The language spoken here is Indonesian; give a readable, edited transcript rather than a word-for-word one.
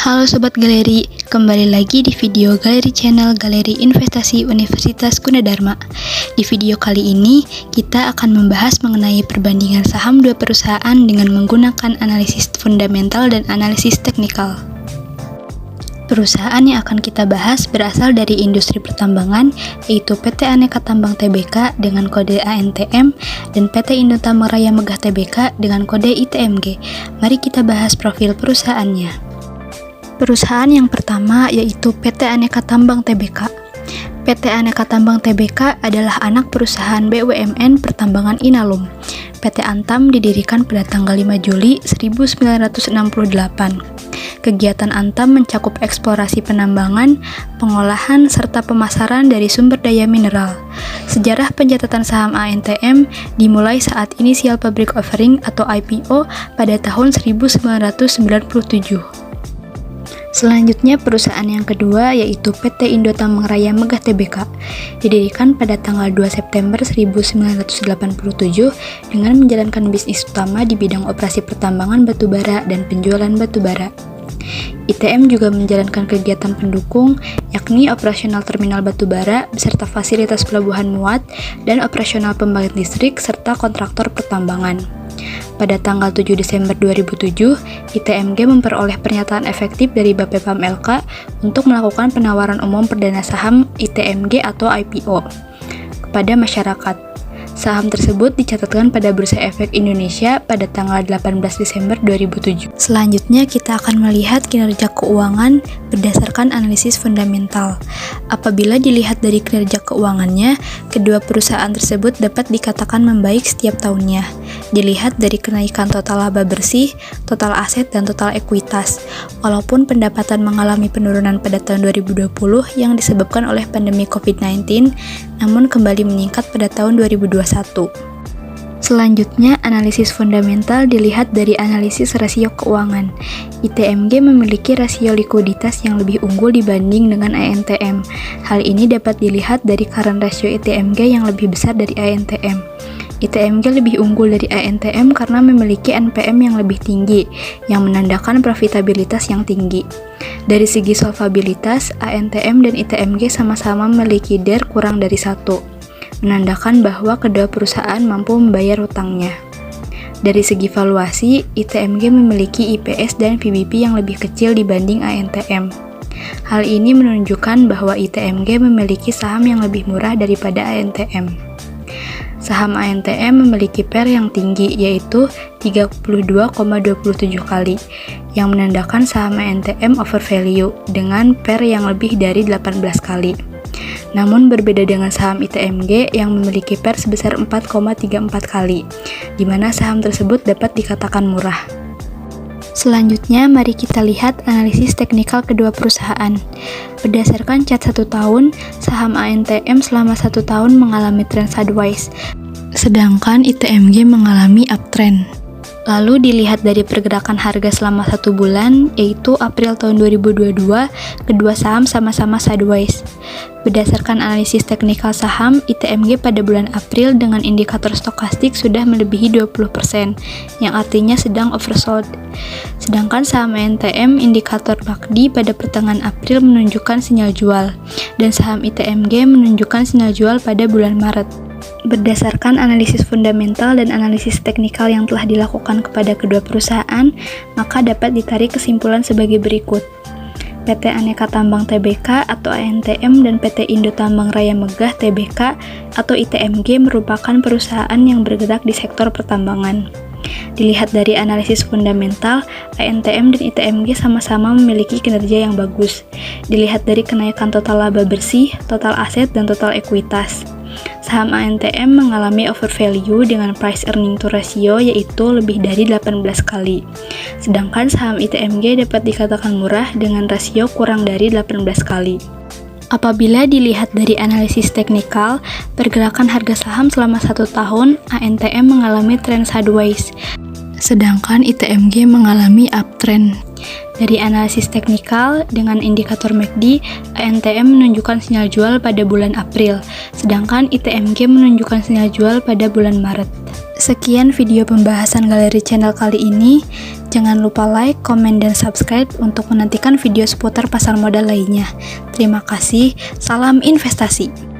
Halo Sobat Galeri, kembali lagi di video Galeri Channel Galeri Investasi Universitas Gunadarma. Di video kali ini, kita akan membahas mengenai perbandingan saham dua perusahaan dengan menggunakan analisis fundamental dan analisis teknikal. Perusahaan yang akan kita bahas berasal dari industri pertambangan, yaitu PT Aneka Tambang Tbk dengan kode ANTM dan PT Indotamang Raya Megah Tbk dengan kode ITMG. Mari kita bahas profil perusahaannya. Perusahaan yang pertama yaitu PT Aneka Tambang Tbk. PT Aneka Tambang Tbk adalah anak perusahaan BUMN Pertambangan Inalum. PT Antam didirikan pada tanggal 5 Juli 1968. Kegiatan Antam mencakup eksplorasi penambangan, pengolahan, serta pemasaran dari sumber daya mineral. Sejarah pencatatan saham ANTM dimulai saat inisial public offering atau IPO pada tahun 1997. Selanjutnya perusahaan yang kedua yaitu PT Indotamang Raya Megah Tbk, didirikan pada tanggal 2 September 1987 dengan menjalankan bisnis utama di bidang operasi pertambangan batubara dan penjualan batubara. ITM juga menjalankan kegiatan pendukung, yakni operasional terminal batubara beserta fasilitas pelabuhan muat dan operasional pembangkit listrik serta kontraktor pertambangan. Pada tanggal 7 Desember 2007, ITMG memperoleh pernyataan efektif dari Bapepam LK untuk melakukan penawaran umum perdana saham ITMG atau IPO kepada masyarakat. Saham tersebut dicatatkan pada Bursa Efek Indonesia pada tanggal 18 Desember 2007. Selanjutnya kita akan melihat kinerja keuangan berdasarkan analisis fundamental. Apabila dilihat dari kinerja keuangannya, kedua perusahaan tersebut dapat dikatakan membaik setiap tahunnya. Dilihat dari kenaikan total laba bersih, total aset, dan total ekuitas. Walaupun pendapatan mengalami penurunan pada tahun 2020 yang disebabkan oleh pandemi COVID-19, namun kembali meningkat pada tahun 2021. Selanjutnya, analisis fundamental dilihat dari analisis rasio keuangan. ITMG memiliki rasio likuiditas yang lebih unggul dibanding dengan ANTM. Hal ini dapat dilihat dari current ratio ITMG yang lebih besar dari ANTM. ITMG lebih unggul dari ANTM karena memiliki NPM yang lebih tinggi, yang menandakan profitabilitas yang tinggi. Dari segi solvabilitas, ANTM dan ITMG sama-sama memiliki DER kurang dari 1, menandakan bahwa kedua perusahaan mampu membayar hutangnya. Dari segi valuasi, ITMG memiliki IPS dan VBP yang lebih kecil dibanding ANTM. Hal ini menunjukkan bahwa ITMG memiliki saham yang lebih murah daripada ANTM. Saham ANTM memiliki PER yang tinggi, yaitu 32,27 kali, yang menandakan saham ANTM overvalue dengan PER yang lebih dari 18 kali. Namun berbeda dengan saham ITMG yang memiliki PER sebesar 4,34 kali, di mana saham tersebut dapat dikatakan murah. Selanjutnya, mari kita lihat analisis teknikal kedua perusahaan. Berdasarkan chart 1 tahun, saham ANTM selama 1 tahun mengalami trend sideways, sedangkan ITMG mengalami uptrend. Lalu dilihat dari pergerakan harga selama 1 bulan, yaitu April tahun 2022, kedua saham sama-sama sideways. Berdasarkan analisis teknikal saham, ITMG pada bulan April dengan indikator stokastik sudah melebihi 20%, yang artinya sedang oversold. Sedangkan saham ANTM indikator MACD pada pertengahan April menunjukkan sinyal jual, dan saham ITMG menunjukkan sinyal jual pada bulan Maret. Berdasarkan analisis fundamental dan analisis teknikal yang telah dilakukan kepada kedua perusahaan, maka dapat ditarik kesimpulan sebagai berikut. PT Aneka Tambang Tbk atau ANTM dan PT Indotamang Raya Megah Tbk atau ITMG merupakan perusahaan yang bergerak di sektor pertambangan. Dilihat dari analisis fundamental, ANTM dan ITMG sama-sama memiliki kinerja yang bagus. Dilihat dari kenaikan total laba bersih, total aset, dan total ekuitas. Saham ANTM mengalami overvalue dengan price earning to ratio yaitu lebih dari 18 kali. Sedangkan saham ITMG dapat dikatakan murah dengan rasio kurang dari 18 kali. Apabila dilihat dari analisis teknikal, pergerakan harga saham selama 1 tahun, ANTM mengalami trend sideways, sedangkan ITMG mengalami uptrend. Dari analisis teknikal, dengan indikator MACD, ANTM menunjukkan sinyal jual pada bulan April, sedangkan ITMG menunjukkan sinyal jual pada bulan Maret. Sekian video pembahasan galeri channel kali ini. Jangan lupa like, komen, dan subscribe untuk menantikan video seputar pasar modal lainnya. Terima kasih, salam investasi.